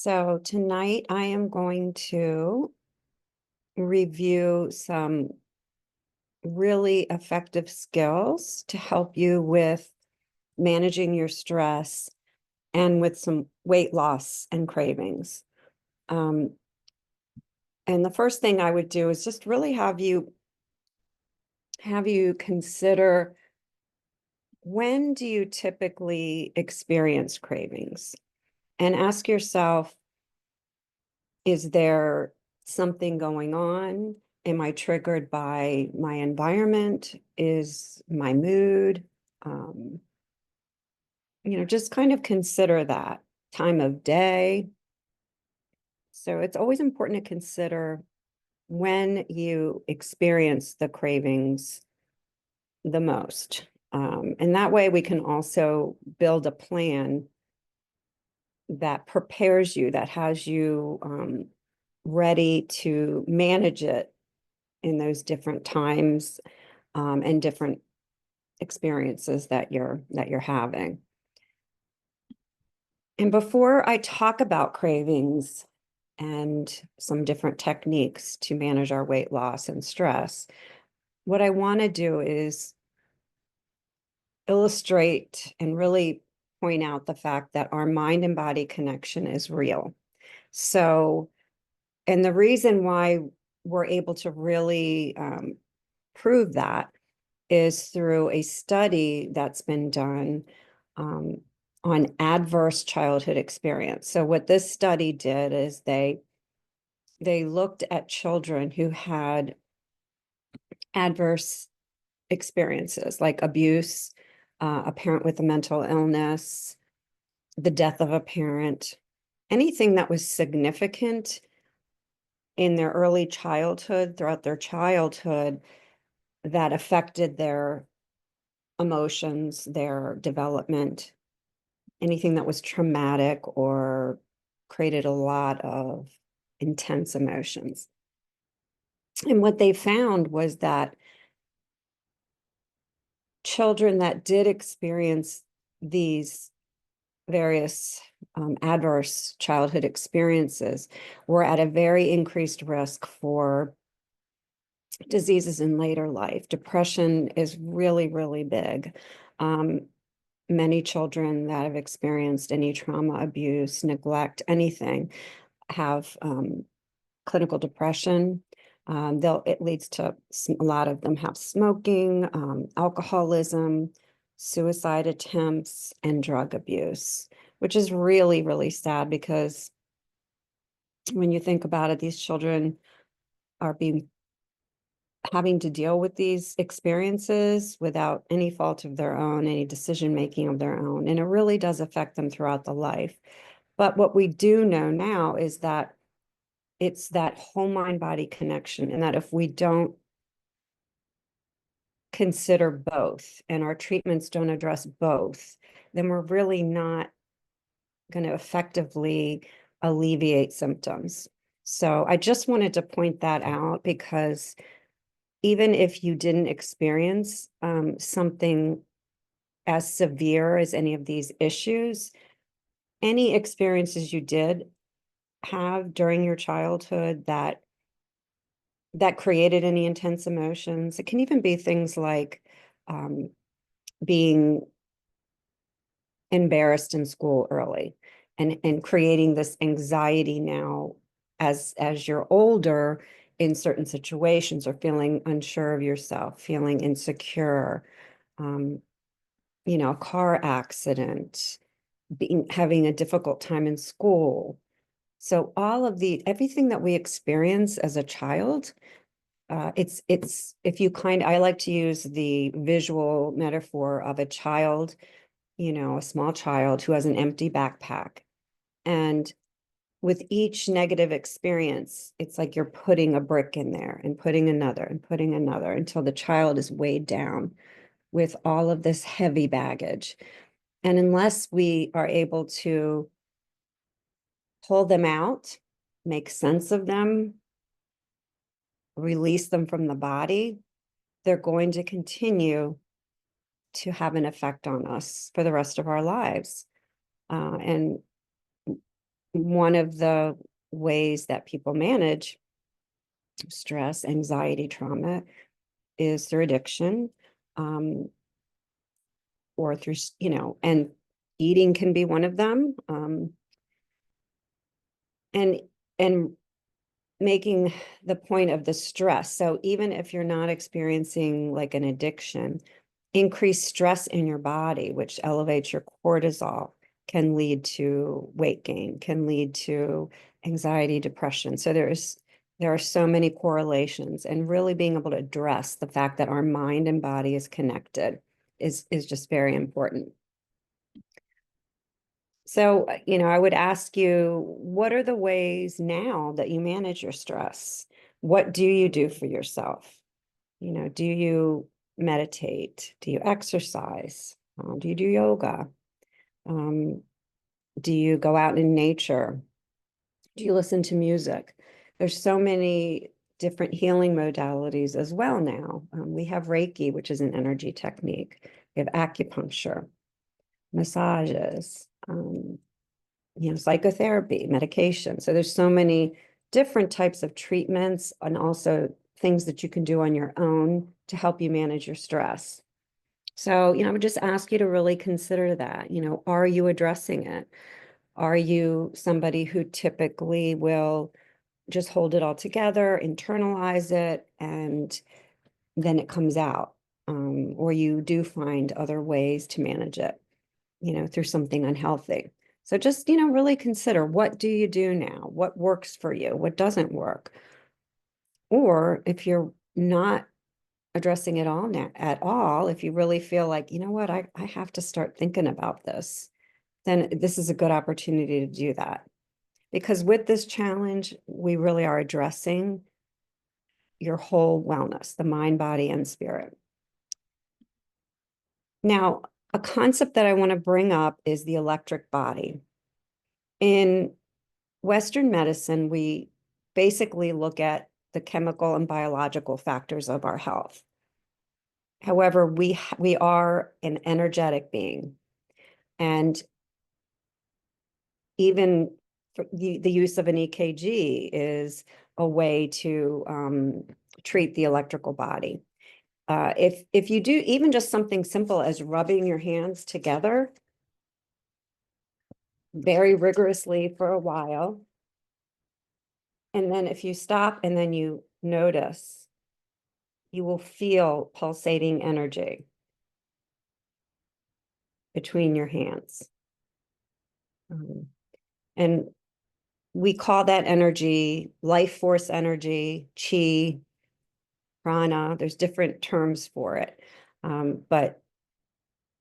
So tonight I am going to review some really effective skills to help you with managing your stress and with some weight loss and cravings. Um, and the first thing I would do is just really have you consider, when do you typically experience cravings? And ask yourself, is there something going on? Am I triggered by my environment? Is my mood? Um, just kind of consider that time of day. So it's always important to consider when you experience the cravings the most. And that way we can also build a plan that prepares you, that has you ready to manage it in those different times and different experiences that you're having. And before I talk about cravings and some different techniques to manage our weight loss and stress, what I want to do is illustrate and really point out the fact that our mind and body connection is real. So, and the reason why we're able to really prove that is through a study that's been done um, on adverse childhood experience. So what this study did is they looked at children who had adverse experiences like abuse, a parent with a mental illness, the death of a parent, anything that was significant in their early childhood, throughout their childhood, that affected their emotions, their development, anything that was traumatic or created a lot of intense emotions. And what they found was that children that did experience these various adverse childhood experiences were at a very increased risk for diseases in later life. Depression is really, really big. Many children that have experienced any trauma, abuse, neglect, anything, have clinical depression. It leads to a lot of them have smoking, alcoholism, suicide attempts, and drug abuse, which is really, really sad because when you think about it, these children are having to deal with these experiences without any fault of their own, any decision making of their own, and it really does affect them throughout the life. But what we do know now is that it's that whole mind body connection, and that if we don't consider both and our treatments don't address both, then we're really not going to effectively alleviate symptoms. So I just wanted to point that out because even if you didn't experience something as severe as any of these issues, any experiences you did have during your childhood that created any intense emotions. It can even be things like being embarrassed in school early and creating this anxiety now as you're older in certain situations, or feeling unsure of yourself, feeling insecure, um, a car accident, having a difficult time in school. So everything that we experience as a child, it's if you I like to use the visual metaphor of a child, a small child who has an empty backpack. And with each negative experience, it's like you're putting a brick in there and putting another until the child is weighed down with all of this heavy baggage. And unless we are able to pull them out, make sense of them, release them from the body, they're going to continue to have an effect on us for the rest of our lives. And one of the ways that people manage stress, anxiety, trauma is through addiction, um, or through, and eating can be one of them. And and making the point of the stress. So even if you're not experiencing like an addiction, increased stress in your body, which elevates your cortisol, can lead to weight gain, can lead to anxiety, depression. So there are so many correlations, and really being able to address the fact that our mind and body is connected is just very important. So, I would ask you, what are the ways now that you manage your stress? What do you do for yourself? Do you meditate? Do you exercise? Do you do yoga? Um, do you go out in nature? Do you listen to music? There's so many different healing modalities as well now. We have Reiki, which is an energy technique. We have acupuncture, massages, psychotherapy, medication. So there's so many different types of treatments, and also things that you can do on your own to help you manage your stress. So, I would just ask you to really consider that. Are you addressing it? Are you somebody who typically will just hold it all together, internalize it, and then it comes out? Or you do find other ways to manage it, through something unhealthy. So just, really consider, what do you do now? What works for you? What doesn't work? Or if you're not addressing it all now at all, if you really feel like, what, I have to start thinking about this, then this is a good opportunity to do that. Because with this challenge, we really are addressing your whole wellness, the mind, body, and spirit. Now, a concept that I want to bring up is the electric body. In Western medicine, we basically look at the chemical and biological factors of our health. However, we are an energetic being, and even the use of an EKG is a way to treat the electrical body. If you do even just something simple as rubbing your hands together very rigorously for a while, and then if you stop and then you notice, you will feel pulsating energy between your hands. And we call that energy life force energy, chi, prana. There's different terms for it. But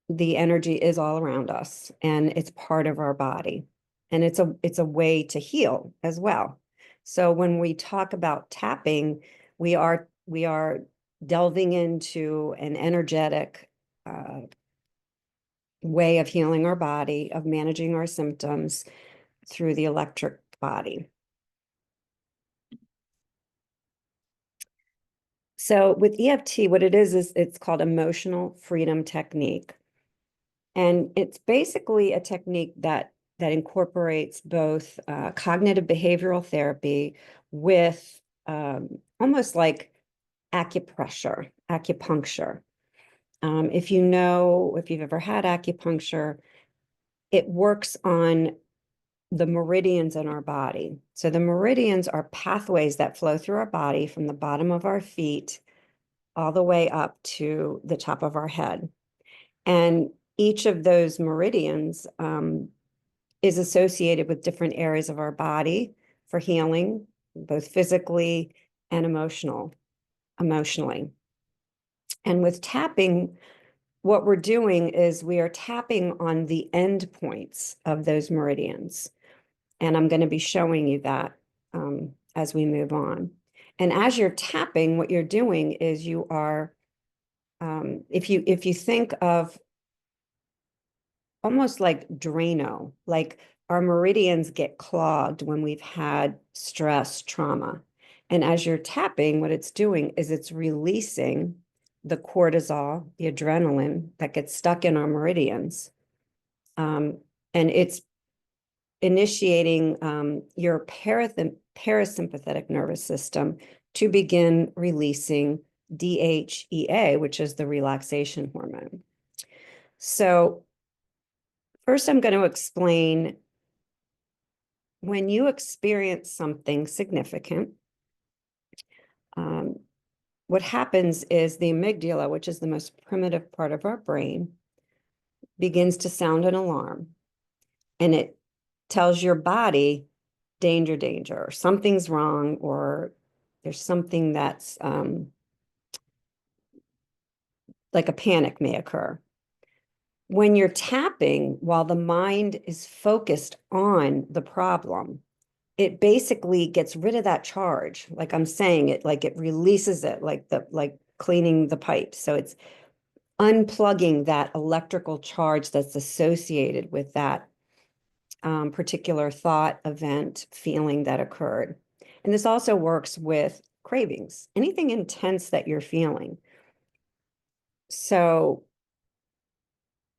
the energy is all around us, and it's part of our body. And it's a way to heal as well. So when we talk about tapping, we are delving into an energetic way of healing our body, of managing our symptoms through the electric body. So with EFT, what it is it's called emotional freedom technique. And it's basically a technique that incorporates both cognitive behavioral therapy with almost like acupuncture. If you've ever had acupuncture, it works on the meridians in our body. So the meridians are pathways that flow through our body from the bottom of our feet all the way up to the top of our head. And each of those meridians is associated with different areas of our body for healing, both physically and emotionally. And with tapping, what we're doing is we are tapping on the end points of those meridians. And I'm going to be showing you that as we move on. And as you're tapping, what you're doing is you are, if you think of almost like Drano, like our meridians get clogged when we've had stress, trauma. And as you're tapping, what it's doing is it's releasing the cortisol, the adrenaline that gets stuck in our meridians. And initiating your parasympathetic nervous system to begin releasing DHEA, which is the relaxation hormone. So first, I'm going to explain when you experience something significant, what happens is the amygdala, which is the most primitive part of our brain, begins to sound an alarm, and it tells your body, danger, danger, or something's wrong, or there's something that's like a panic may occur. When you're tapping, while the mind is focused on the problem, it basically gets rid of that charge. Like I'm saying, it releases it, like cleaning the pipes. So it's unplugging that electrical charge that's associated with that particular thought, event, feeling that occurred. And this also works with cravings, anything intense that you're feeling. So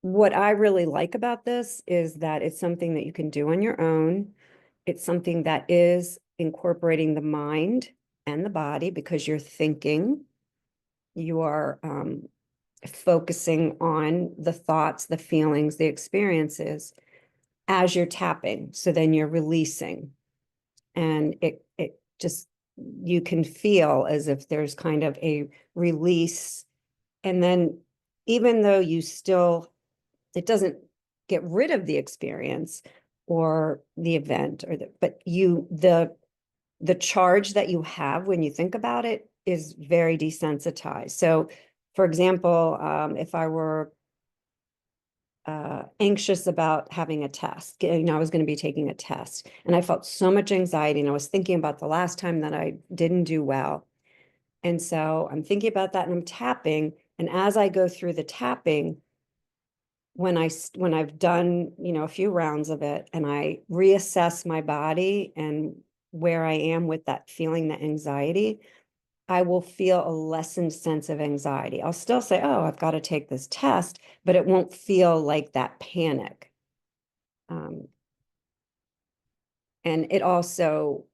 what I really like about this is that it's something that you can do on your own. It's something that is incorporating the mind and the body because you're thinking, you are focusing on the thoughts, the feelings, the experiences as you're tapping. So then you're releasing, and it just, you can feel as if there's kind of a release. And then even though you still, it doesn't get rid of the experience or the event or but the charge that you have when you think about it is very desensitized. So for example, if I were anxious about having a test, I was going to be taking a test, and I felt so much anxiety, and I was thinking about the last time that I didn't do well. And so I'm thinking about that, and I'm tapping, and as I go through the tapping, when I've done, a few rounds of it, and I reassess my body and where I am with that feeling, that anxiety, I will feel a lessened sense of anxiety. I'll still say, oh, I've got to take this test, but it won't feel like that panic. And it also,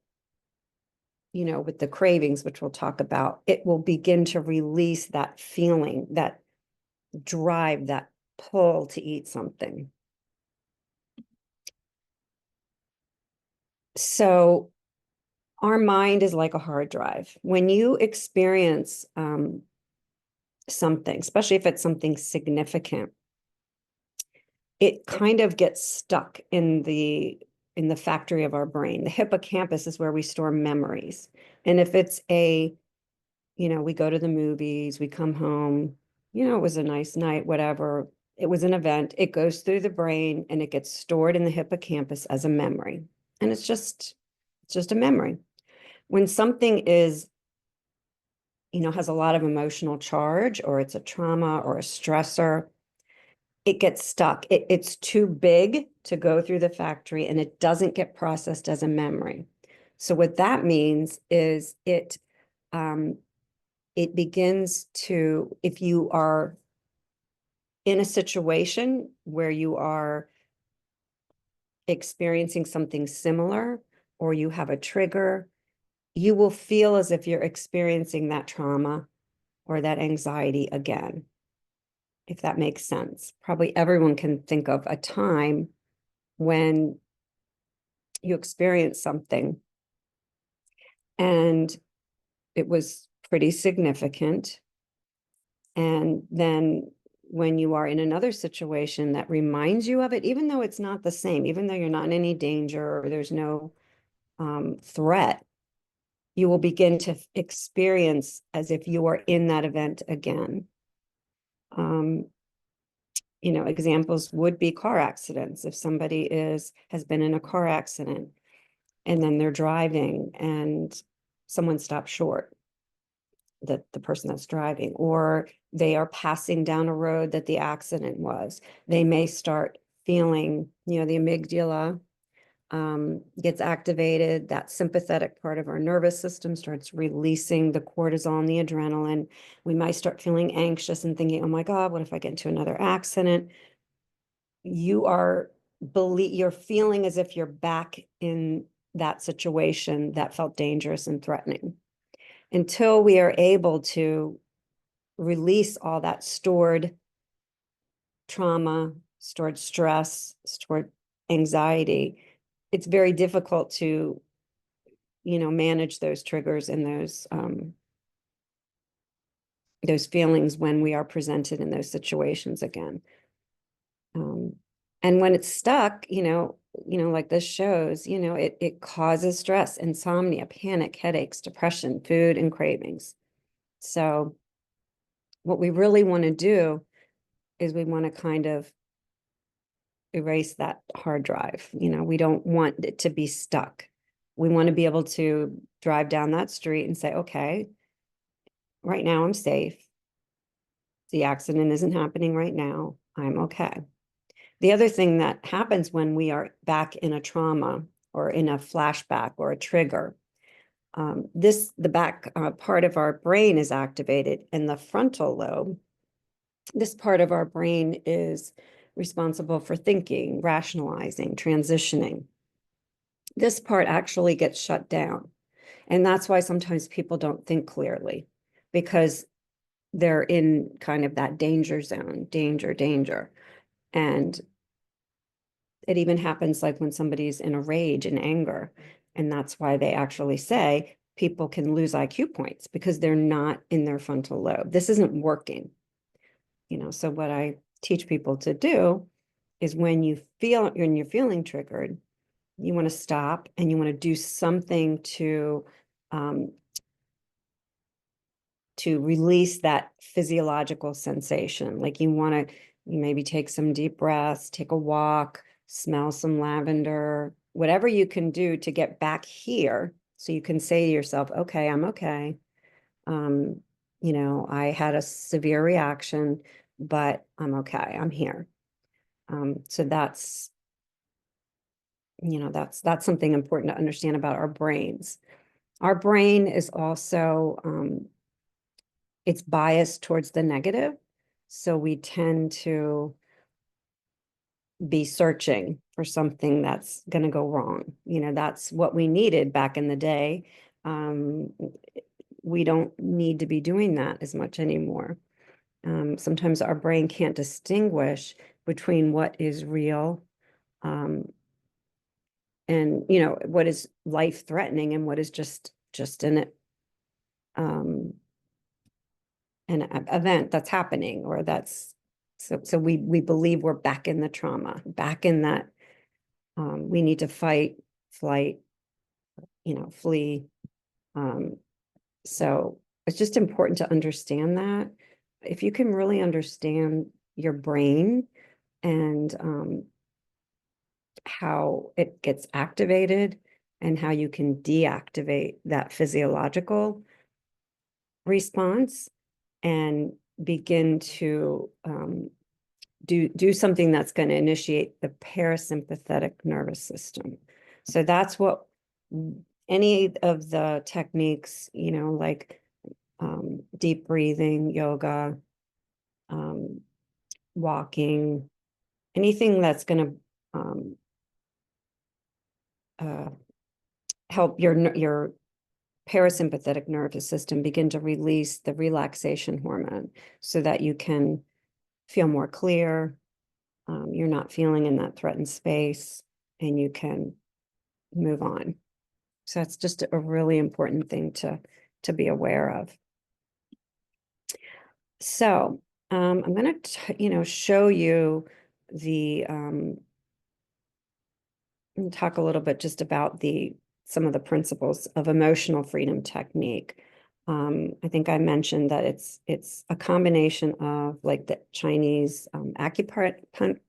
with the cravings, which we'll talk about, it will begin to release that feeling, that drive, that pull to eat something. So our mind is like a hard drive. When you experience something, especially if it's something significant, it kind of gets stuck in the factory of our brain. The hippocampus is where we store memories. And if it's we go to the movies, we come home, it was a nice night, whatever. It was an event. It goes through the brain and it gets stored in the hippocampus as a memory. And it's just a memory. When something is, has a lot of emotional charge, or it's a trauma or a stressor, it gets stuck. It's too big to go through the factory, and it doesn't get processed as a memory. So what that means is it begins to, if you are in a situation where you are experiencing something similar, or you have a trigger, you will feel as if you're experiencing that trauma or that anxiety again, if that makes sense. Probably everyone can think of a time when you experienced something and it was pretty significant. And then when you are in another situation that reminds you of it, even though it's not the same, even though you're not in any danger or there's no threat, you will begin to experience as if you are in that event again. Examples would be car accidents. If somebody has been in a car accident and then they're driving and someone stops short, the person that's driving, or they are passing down a road that the accident was, they may start feeling, the amygdala gets activated. That sympathetic part of our nervous system starts releasing the cortisol and the adrenaline. We might start feeling anxious and thinking, oh my God, what if I get into another accident? You are you're feeling as if you're back in that situation that felt dangerous and threatening. Until we are able to release all that stored trauma, stored stress, stored anxiety, it's very difficult to, manage those triggers and those feelings when we are presented in those situations again. And when it's stuck, like this shows, it causes stress, insomnia, panic, headaches, depression, food, and cravings. So what we really want to do is we want to kind of erase that hard drive. We don't want it to be stuck. We want to be able to drive down that street and say, okay, right now I'm safe. The accident isn't happening right now. I'm okay. The other thing that happens when we are back in a trauma or in a flashback or a trigger, the back part of our brain is activated, and the frontal lobe, this part of our brain is responsible for thinking, rationalizing, transitioning. This part actually gets shut down. And that's why sometimes people don't think clearly, because they're in kind of that danger zone, danger. And it even happens like when somebody's in a rage and anger. And that's why they actually say people can lose IQ points, because they're not in their frontal lobe. This isn't working. So what I teach people to do is when you're feeling triggered, you want to stop and you want to do something um, to release that physiological sensation. Like you maybe take some deep breaths, take a walk, smell some lavender, whatever you can do to get back here. So you can say to yourself, okay, I'm okay. I had a severe reaction, but I'm okay. I'm here. So that's something important to understand about our brains. Our brain is also, it's biased towards the negative. So we tend to be searching for something that's going to go wrong. That's what we needed back in the day. We don't need to be doing that as much anymore. Sometimes our brain can't distinguish between what is real, and what is life threatening and what is just um, an event that's happening, or that's so we believe we're back in the trauma, back in that we need to fight, flight, flee. So it's just important to understand that. If you can really understand your brain and how it gets activated and how you can deactivate that physiological response and begin to do something that's going to initiate the parasympathetic nervous system. So that's what any of the techniques, like deep breathing, yoga, walking, anything that's going to help your parasympathetic nervous system begin to release the relaxation hormone so that you can feel more clear. You're not feeling in that threatened space and you can move on. So that's just a really important thing to be aware of. So I'm going to, show you talk a little bit just about some of the principles of emotional freedom technique. I think I mentioned that it's a combination of like the Chinese acupressure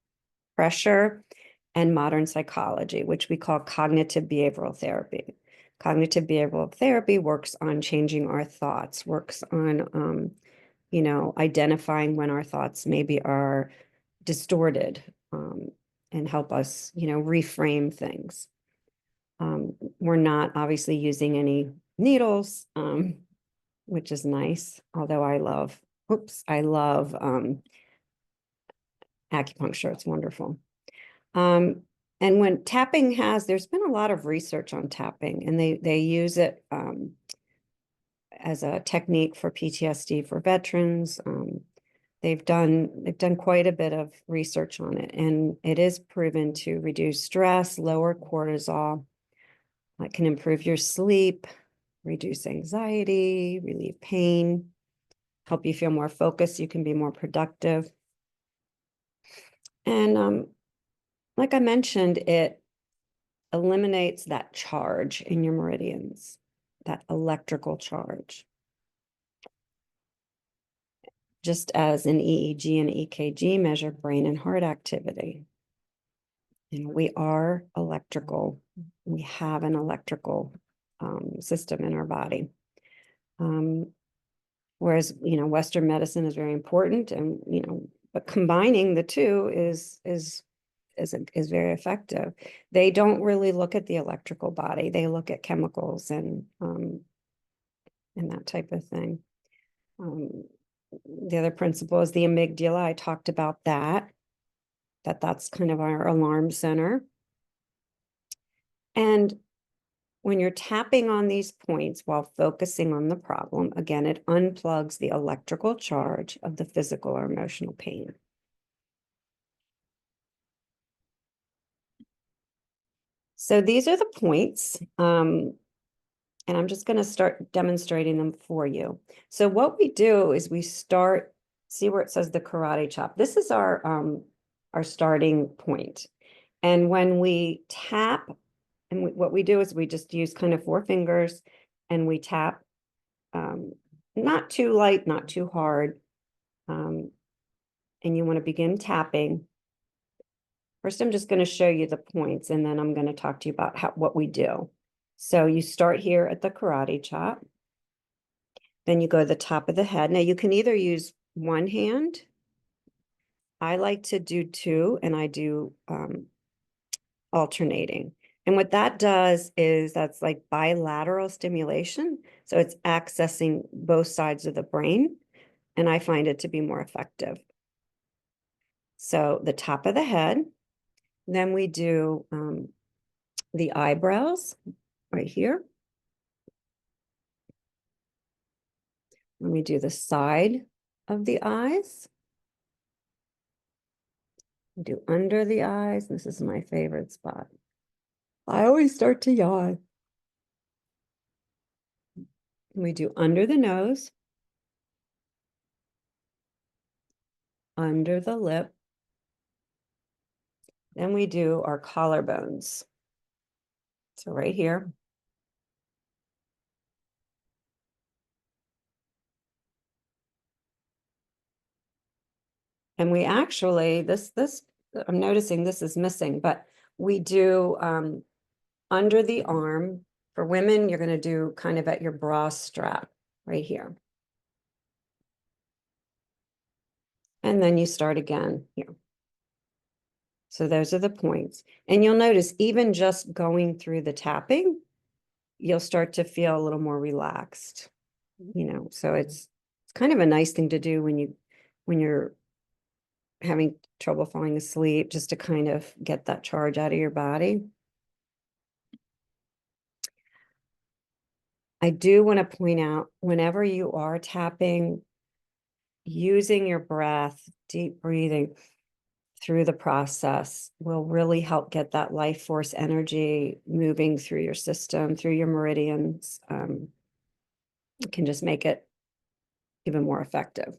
and modern psychology, which we call cognitive behavioral therapy. Cognitive behavioral therapy works on changing our thoughts, works on, identifying when our thoughts maybe are distorted, and help us, reframe things. We're not obviously using any needles, which is nice, although I love acupuncture. It's wonderful. And when tapping there's been a lot of research on tapping, and they use it as a technique for PTSD for veterans. They've done quite a bit of research on it, and it is proven to reduce stress, lower cortisol. It can improve your sleep, reduce anxiety, relieve pain, help you feel more focused. You can be more productive. And like I mentioned, it eliminates that charge in your meridians, that electrical charge. Just as an EEG and EKG measure brain and heart activity. We are electrical. We have an electrical system in our body. Whereas, Western medicine is very important, and, but combining the two is very effective. They don't really look at the electrical body. They look at chemicals and that type of thing. The other principle is the amygdala. I talked about that's kind of our alarm center. And when you're tapping on these points while focusing on the problem, again, it unplugs the electrical charge of the physical or emotional pain. So these are the points, and I'm just going to start demonstrating them for you. So what we do is we start, see where it says the karate chop. This is our starting point. And when we tap, and what we do is we just use kind of 4 fingers, and we tap, not too light, not too hard. And you want to begin tapping. First, I'm just going to show you the points, and then I'm going to talk to you about what we do. So you start here at the karate chop. Then you go to the top of the head. Now you can either use one hand. I like to do 2, and I do alternating. And what that does is that's like bilateral stimulation. So it's accessing both sides of the brain, and I find it to be more effective. So the top of the head, then we do the eyebrows right here. And we do the side of the eyes. We do under the eyes. This is my favorite spot. I always start to yawn. We do under the nose, under the lip. Then we do our collarbones. So right here. And we actually, I'm noticing this is missing, but we do under the arm. For women, you're going to do kind of at your bra strap right here. And then you start again here. So those are the points. And you'll notice even just going through the tapping, you'll start to feel a little more relaxed, so it's kind of a nice thing to do when you're having trouble falling asleep, just to kind of get that charge out of your body. I do want to point out, whenever you are tapping, using your breath, deep breathing through the process will really help get that life force energy moving through your system, through your meridians. It can just make it even more effective.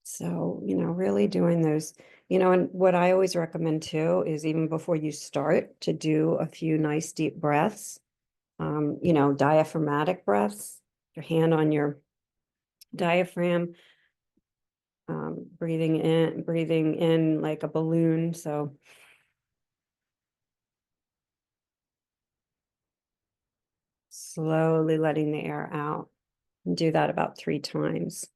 So, really doing those, and what I always recommend too is, even before you start, to do a few nice deep breaths, diaphragmatic breaths, your hand on your diaphragm, breathing in like a balloon. So slowly letting the air out, and do that about 3 times.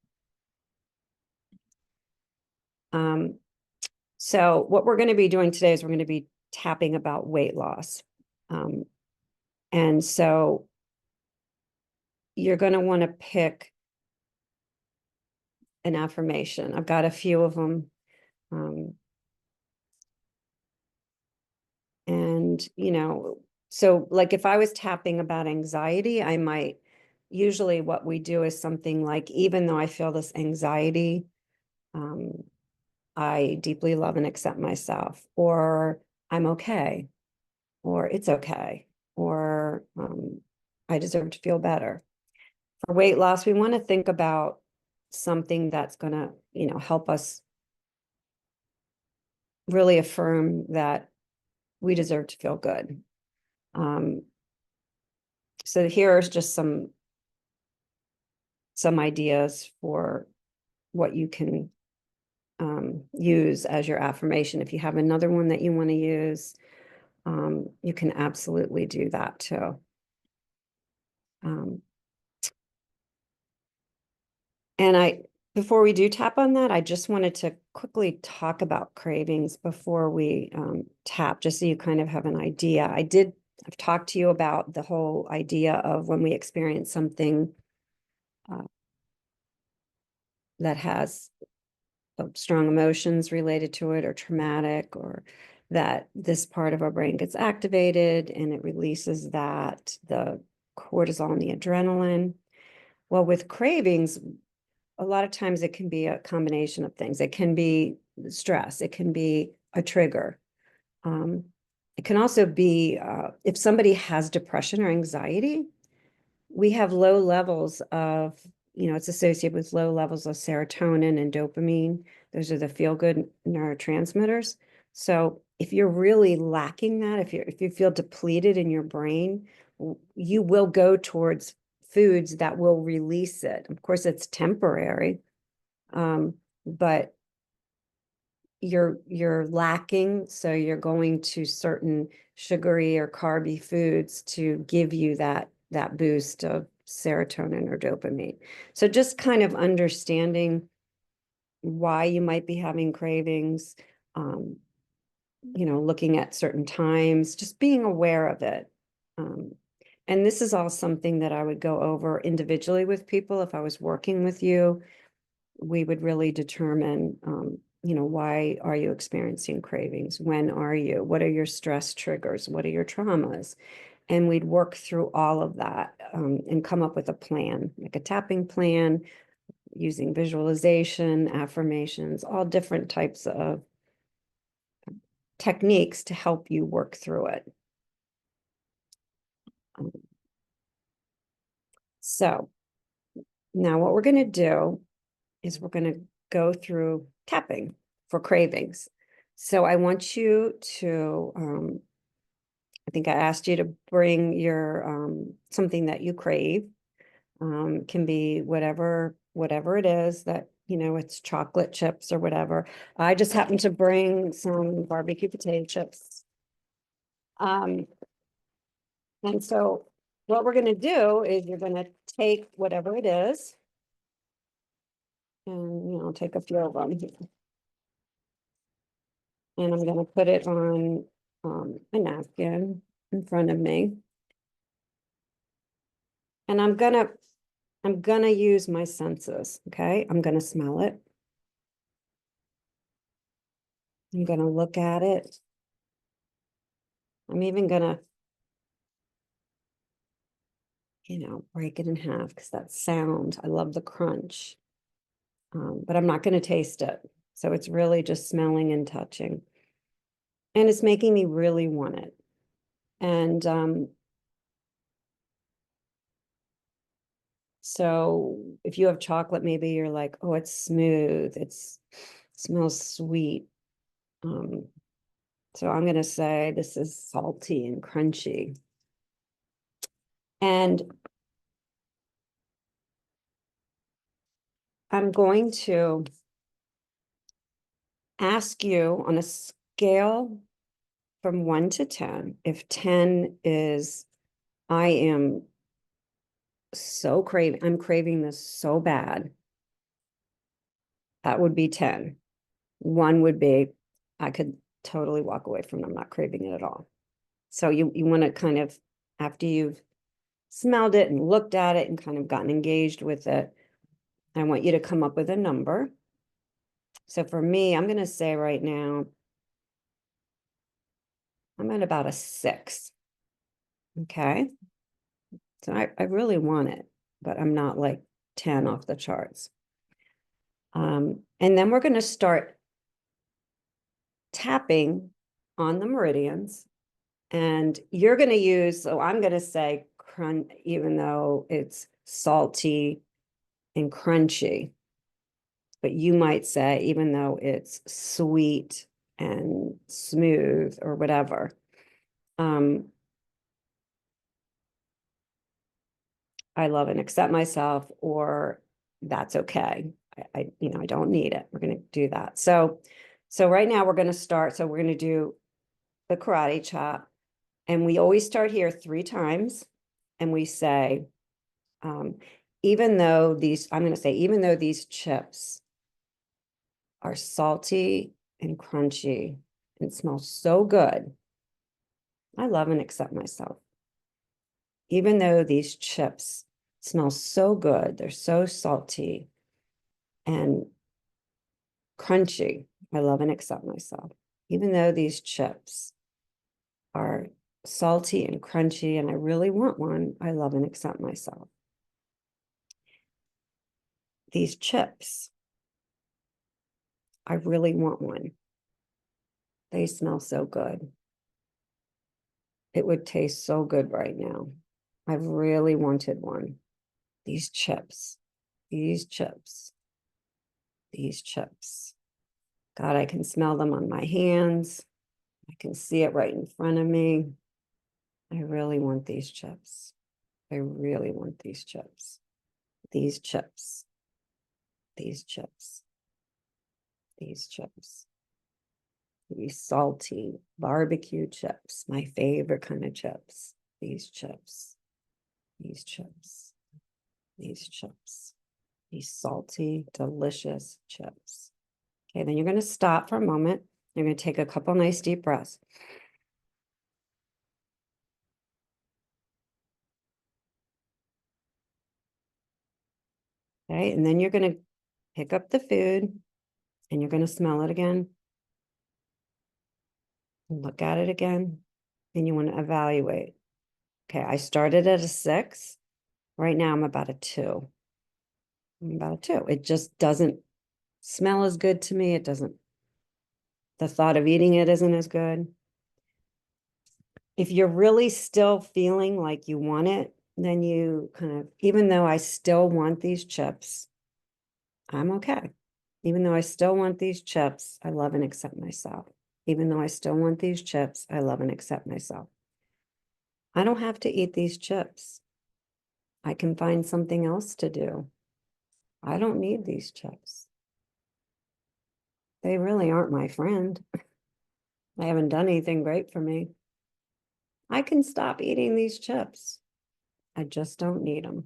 So what we're going to be doing today is we're going to be tapping about weight loss. And so you're going to want to pick an affirmation. I've got a few of them. And, so like if I was tapping about anxiety, I might, usually what we do is something like, even though I feel this anxiety, um, I deeply love and accept myself, or I'm okay, or it's okay, or I deserve to feel better. For weight loss, we want to think about something that's going to, help us really affirm that we deserve to feel good. Um, so here's just some ideas for what you can use as your affirmation. If you have another one that you want to use, you can absolutely do that too. Um, and before we do tap on that, I just wanted to quickly talk about cravings before we tap, just so you kind of have an idea. I've talked to you about the whole idea of when we experience something uh, that has strong emotions related to it, or traumatic, or that this part of our brain gets activated and it releases the cortisol and the adrenaline. Well, with cravings, a lot of times it can be a combination of things. It can be stress, it can be a trigger. Um, it can also be if somebody has depression or anxiety, we have low levels of, it's associated with low levels of serotonin and dopamine. Those are the feel-good neurotransmitters. So if you're really lacking that, if you feel depleted in your brain, you will go towards foods that will release it. Of course, it's temporary, but you're lacking, so you're going to certain sugary or carby foods to give you that boost of serotonin or dopamine. So just kind of understanding why you might be having cravings, looking at certain times, just being aware of it. Um, and this is all something that I would go over individually with people. If I was working with you, we would really determine, why are you experiencing cravings? When are you? What are your stress triggers? What are your traumas? And we'd work through all of that and come up with a plan, like a tapping plan, using visualization, affirmations, all different types of techniques to help you work through it. Um, so now what we're going to do is we're going to go through tapping for cravings. So I want you to, I think I asked you to bring your something that you crave. Can be whatever it is that, it's chocolate chips or whatever. I just happened to bring some barbecue potato chips. And so what we're going to do is you're going to take whatever it is and, take a few of them. And I'm going to put it on a napkin in front of me. And I'm gonna use my senses, okay? I'm gonna smell it. I'm gonna look at it. I'm even gonna, break it in half because that sound, I love the crunch. But I'm not gonna taste it. So it's really just smelling and touching. And it's making me really want it. And so if you have chocolate, maybe you're like, oh, it's smooth. It smells sweet. So I'm gonna say this is salty and crunchy. And I'm going to ask you on a scale from 1 to 10. If 10 is, I am I'm craving this so bad, that would be 10. 1 would be, I could totally walk away from it. I'm not craving it at all. So you want to kind of, after you've smelled it and looked at it and kind of gotten engaged with it, I want you to come up with a number. So for me, I'm going to say right now, I'm at about a 6. Okay. So I really want it, but I'm not like 10 off the charts. And then we're going to start tapping on the meridians. And you're going to use, so I'm going to say crunch, even though it's salty and crunchy. But you might say, even though it's sweet and smooth or whatever. I love and accept myself, or that's okay. I don't need it. We're going to do that. So right now we're going to start. So we're going to do the karate chop, and we always start here 3 times, and we say, even though these, I'm going to say, even though these chips are salty and crunchy and smell so good, I love and accept myself. Even though these chips smell so good, they're so salty and crunchy, I love and accept myself. Even though these chips are salty and crunchy and I really want one, I love and accept myself. These chips, I really want one. They smell so good. It would taste so good right now. I've really wanted one. These chips, these chips, these chips. God, I can smell them on my hands. I can see it right in front of me. I really want these chips. I really want these chips. These chips. These chips. These chips. These salty barbecue chips. My favorite kind of chips. These chips. These chips. These chips. These salty, delicious chips. Okay, then you're going to stop for a moment. You're going to take a couple nice deep breaths. Okay, and then you're going to pick up the food and you're going to smell it again. Look at it again. And you want to evaluate. Okay, I started at a 6. Right now I'm about a 2. I'm about a 2. It just doesn't smell as good to me. It doesn't, the thought of eating it isn't as good. If you're really still feeling like you want it, then you kind of, even though I still want these chips, I'm okay. Even though I still want these chips, I love and accept myself. Even though I still want these chips, I love and accept myself. I don't have to eat these chips. I can find something else to do. I don't need these chips. They really aren't my friend. They haven't done anything great for me. I can stop eating these chips. I just don't need them.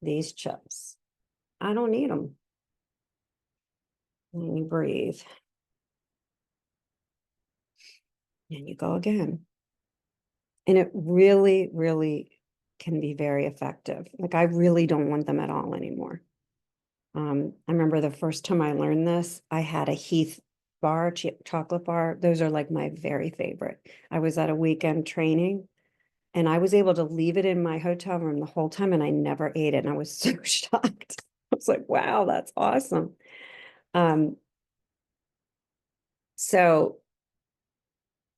These chips. I don't need them. And you breathe. And you go again. And it really, really can be very effective. Like, I really don't want them at all anymore. I remember the first time I learned this, I had a Heath bar, chocolate bar. Those are like my very favorite. I was at a weekend training and I was able to leave it in my hotel room the whole time and I never ate it. And I was so shocked. I was like, wow, that's awesome. Um, so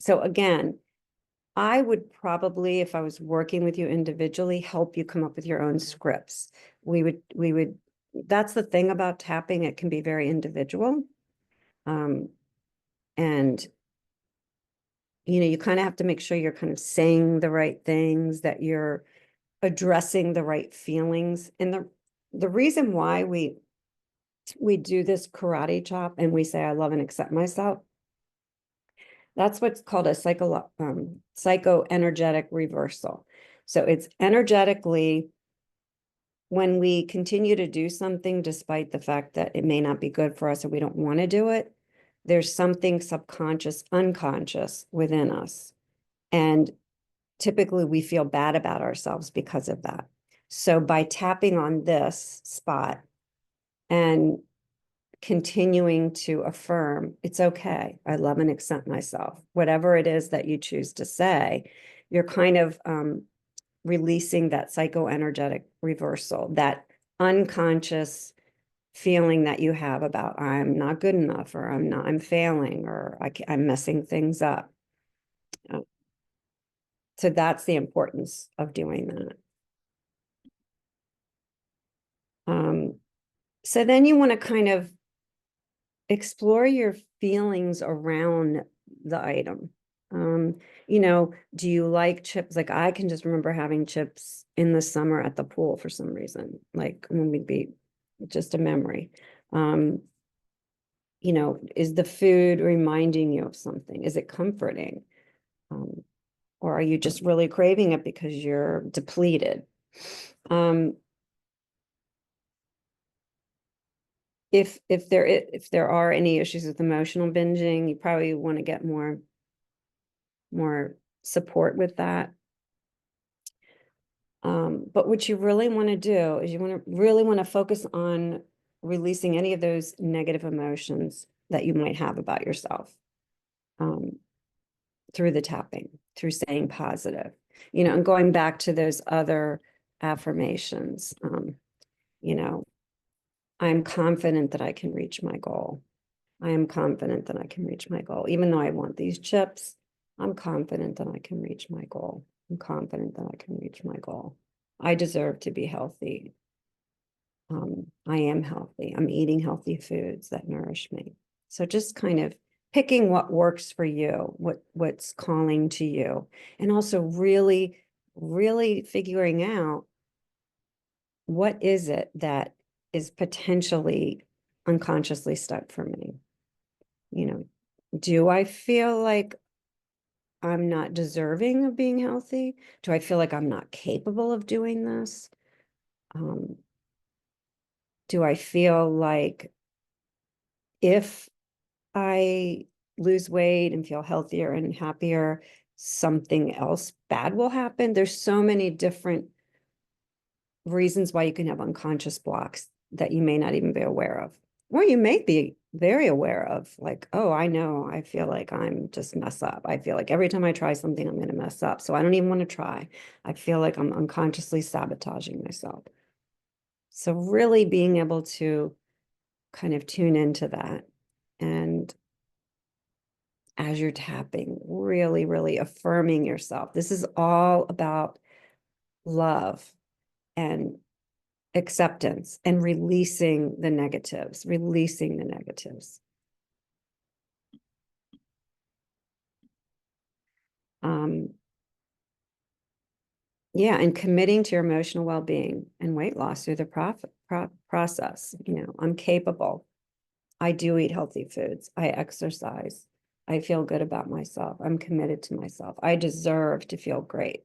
again, I would probably, if I was working with you individually, help you come up with your own scripts. We would, that's the thing about tapping. It can be very individual. And, you kind of have to make sure you're kind of saying the right things, that you're addressing the right feelings. And the reason why we do this karate chop and we say, I love and accept myself, that's what's called a psychoenergetic reversal. So it's energetically, when we continue to do something, despite the fact that it may not be good for us or we don't want to do it, there's something subconscious, unconscious within us. And typically we feel bad about ourselves because of that. So by tapping on this spot and continuing to affirm, it's okay. I love and accept myself. Whatever it is that you choose to say, you're kind of releasing that psychoenergetic reversal, that unconscious feeling that you have about I'm not good enough, or I'm failing, or I'm messing things up. So that's the importance of doing that. So then you want to kind of explore your feelings around the item. You know, do you like chips? Like I can just remember having chips in the summer at the pool for some reason, like when we'd be just a memory. You know, is the food reminding you of something? Is it comforting? Or are you just really craving it because you're depleted? If there are any issues with emotional binging, you probably want to get more support with that. But what you really want to do is you really want to focus on releasing any of those negative emotions that you might have about yourself, through the tapping, through saying positive, you know, and going back to those other affirmations. You know, I'm confident that I can reach my goal. I am confident that I can reach my goal. Even though I want these chips, I'm confident that I can reach my goal. I'm confident that I can reach my goal. I deserve to be healthy. I am healthy. I'm eating healthy foods that nourish me. So just kind of picking what works for you, what's calling to you, and also really, really figuring out what is it that is potentially unconsciously stuck for me. You know, do I feel like I'm not deserving of being healthy? Do I feel like I'm not capable of doing this? Do I feel like if I lose weight and feel healthier and happier, something else bad will happen? There's so many different reasons why you can have unconscious blocks that you may not even be aware of. Or you may be very aware of, like, oh, I know, I feel like I'm just mess up. I feel like every time I try something, I'm going to mess up. So I don't even want to try. I feel like I'm unconsciously sabotaging myself. So really being able to kind of tune into that. And as you're tapping, really, really affirming yourself. This is all about love and acceptance and releasing the negatives, releasing the negatives. Yeah, and committing to your emotional well-being and weight loss through the process. You know, I'm capable. I do eat healthy foods. I exercise. I feel good about myself. I'm committed to myself. I deserve to feel great.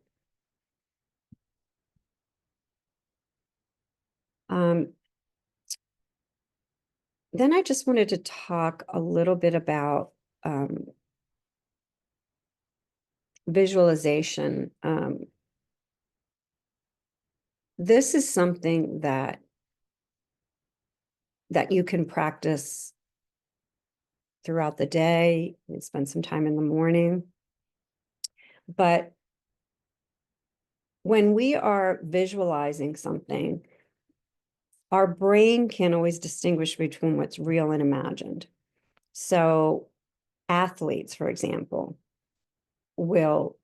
Then I just wanted to talk a little bit about visualization. This is something that you can practice throughout the day and spend some time in the morning. But when we are visualizing something, our brain can't always distinguish between what's real and imagined. So athletes, for example, will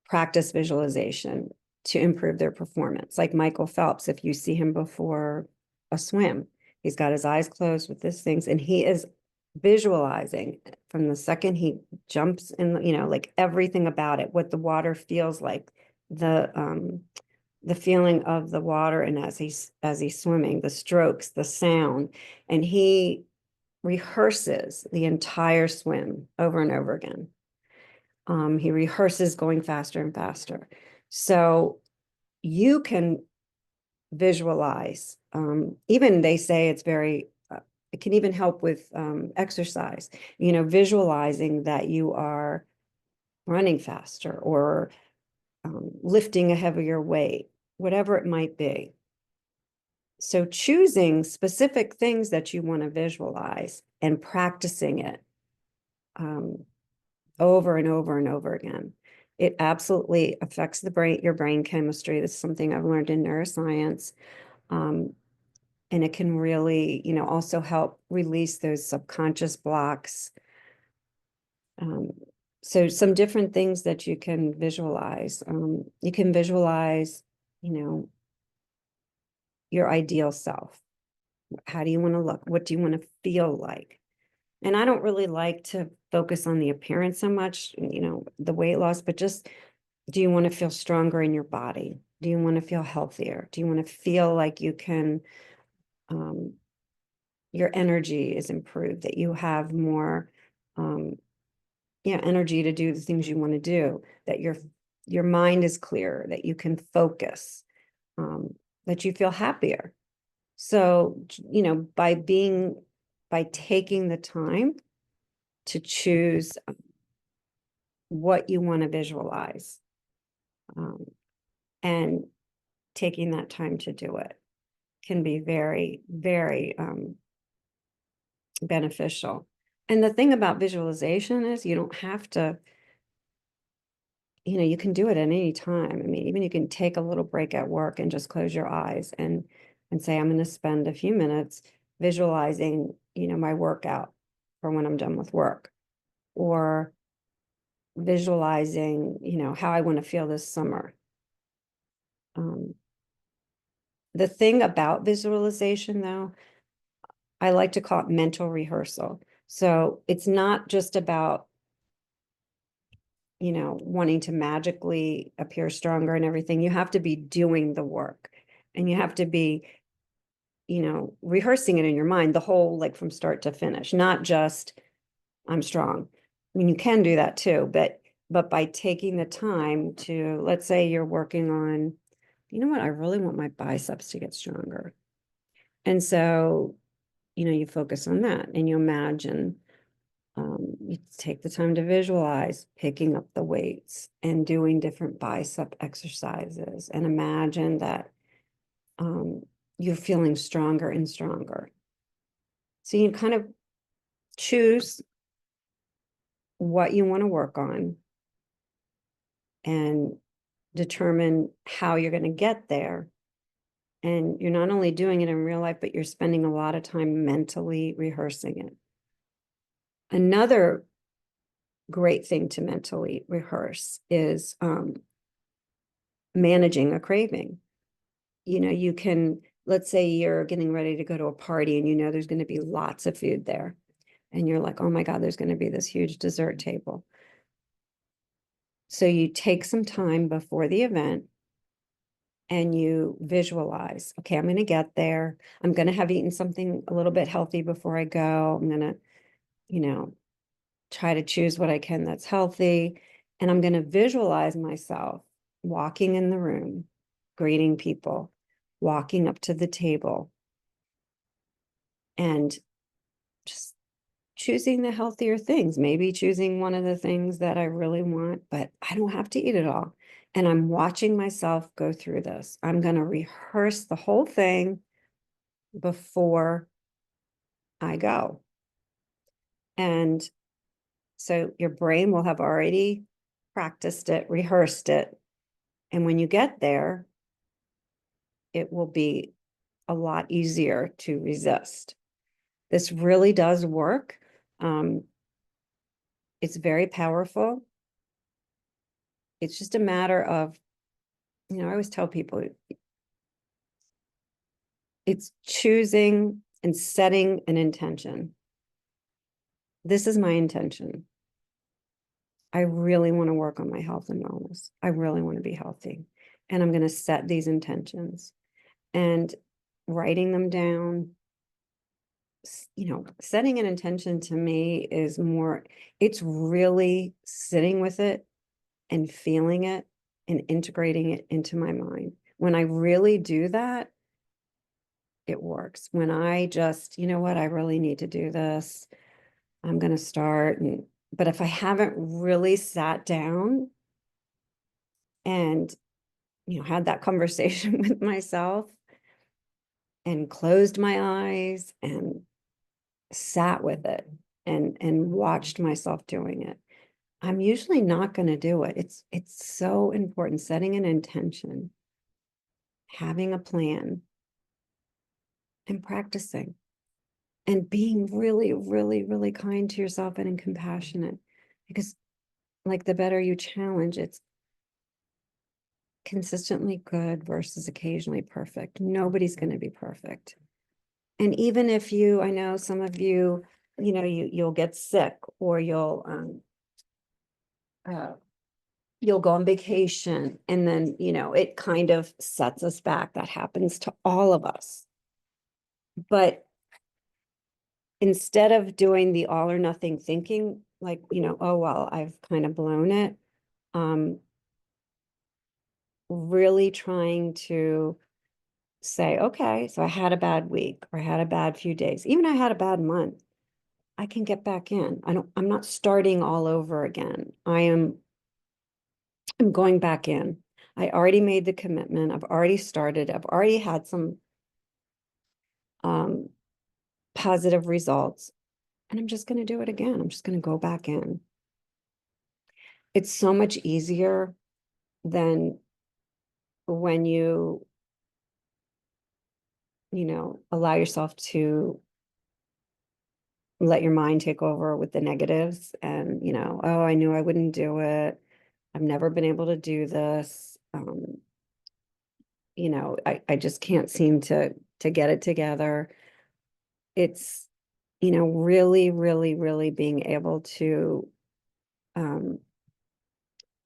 practice visualization to improve their performance. Like Michael Phelps, if you see him before a swim, he's got his eyes closed with these things, and he is visualizing from the second he jumps in, you know, like everything about it, what the water feels like, the feeling of the water, and as he's swimming, the strokes, the sound, and he rehearses the entire swim over and over again. He rehearses going faster and faster. So you can visualize. Even they say it's very, it can even help with exercise, you know, visualizing that you are running faster or lifting a heavier weight, whatever it might be. So choosing specific things that you want to visualize and practicing it over and over and over again. It absolutely affects the brain, your brain chemistry. This is something I've learned in neuroscience. And it can really, also help release those subconscious blocks. So some different things that you can visualize. You can visualize, your ideal self. How do you want to look? What do you want to feel like? And I don't really like to focus on the appearance so much, the weight loss, but just, do you want to feel stronger in your body? Do you want to feel healthier? Do you want to feel like you can, your energy is improved, that you have more, energy to do the things you want to do, that your mind is clearer, that you can focus, that you feel happier. So, by taking the time to choose what you want to visualize, and taking that time to do it can be very, very beneficial. And the thing about visualization is you don't have to, you can do it at any time. I mean, even you can take a little break at work and just close your eyes and say, I'm going to spend a few minutes visualizing, my workout for when I'm done with work, or visualizing, how I want to feel this summer. The thing about visualization, though, I like to call it mental rehearsal. So it's not just about, wanting to magically appear stronger and everything. You have to be doing the work, and you have to be, rehearsing it in your mind, the whole, like from start to finish, not just, I'm strong. I mean, you can do that too, but by taking the time to, let's say you're working on, I really want my biceps to get stronger. And so, you focus on that and you imagine, you take the time to visualize picking up the weights and doing different bicep exercises, and imagine that you're feeling stronger and stronger. So you kind of choose what you want to work on and determine how you're going to get there. And you're not only doing it in real life, but you're spending a lot of time mentally rehearsing it. Another great thing to mentally rehearse is managing a craving. You can, let's say you're getting ready to go to a party and there's going to be lots of food there. And you're like, oh my God, there's going to be this huge dessert table. So you take some time before the event and you visualize, okay, I'm going to get there. I'm going to have eaten something a little bit healthy before I go. I'm going to, try to choose what I can that's healthy. And I'm going to visualize myself walking in the room, greeting people, walking up to the table, and just choosing the healthier things, maybe choosing one of the things that I really want, but I don't have to eat it all. And I'm watching myself go through this. I'm going to rehearse the whole thing before I go. And so your brain will have already practiced it, rehearsed it. And when you get there, it will be a lot easier to resist. This really does work. It's very powerful. It's just a matter of, I always tell people, it's choosing and setting an intention. This is my intention. I really want to work on my health and wellness. I really want to be healthy. And I'm going to set these intentions, and writing them down. Setting an intention to me is more, it's really sitting with it and feeling it and integrating it into my mind. When I really do that, it works. When I just, what, I really need to do this, I'm going to start. But if I haven't really sat down and, had that conversation with myself and closed my eyes and sat with it and watched myself doing it. I'm usually not going to do it. It's so important, setting an intention, having a plan, and practicing, and being really, really, really kind to yourself and compassionate. Because like the better you challenge, it's consistently good versus occasionally perfect. Nobody's going to be perfect. And even if you, I know some of you, you'll get sick, or uh, you'll go on vacation, and then, it kind of sets us back. That happens to all of us. But instead of doing the all or nothing thinking, like, oh, well, I've kind of blown it, really trying to say, okay, so I had a bad week, or I had a bad few days, even I had a bad month. I can get back in. I'm not starting all over again. I'm going back in. I already made the commitment. I've already started. I've already had some um, positive results, and I'm just going to do it again. I'm just going to go back in. It's so much easier than when allow yourself to let your mind take over with the negatives, and, oh, I knew I wouldn't do it. I've never been able to do this. I just can't seem to get it together. It's, really, really, really being able to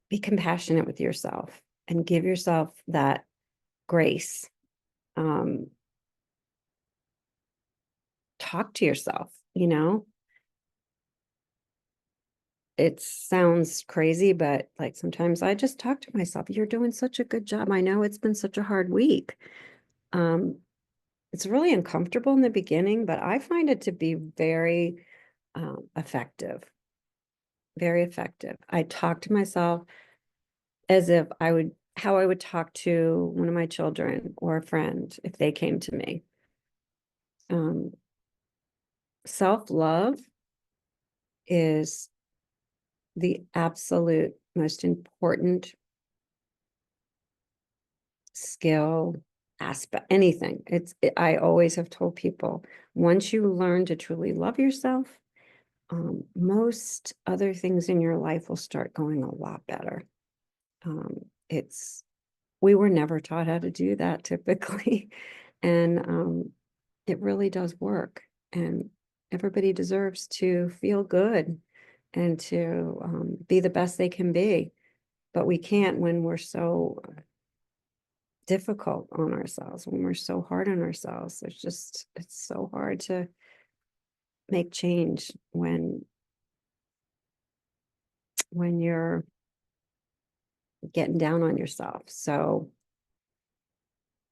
be compassionate with yourself and give yourself that grace. Talk to yourself, it sounds crazy, but like sometimes I just talk to myself. You're doing such a good job. I know it's been such a hard week. Um, it's really uncomfortable in the beginning, but I find it to be very effective, very effective. I talk to myself as if how I would talk to one of my children or a friend if they came to me. Self-love is the absolute most important skill aspect, anything. I always have told people, once you learn to truly love yourself, most other things in your life will start going a lot better. It's We were never taught how to do that typically. And it really does work. And everybody deserves to feel good and to be the best they can be. But we can't when we're so difficult on ourselves, when we're so hard on ourselves. It's so hard to make change when you're getting down on yourself. So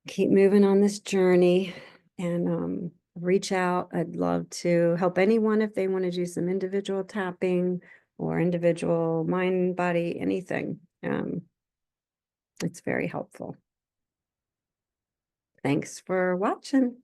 keep moving on this journey, and reach out. I'd love to help anyone if they want to do some individual tapping or individual mind, body, anything. It's very helpful. Thanks for watching.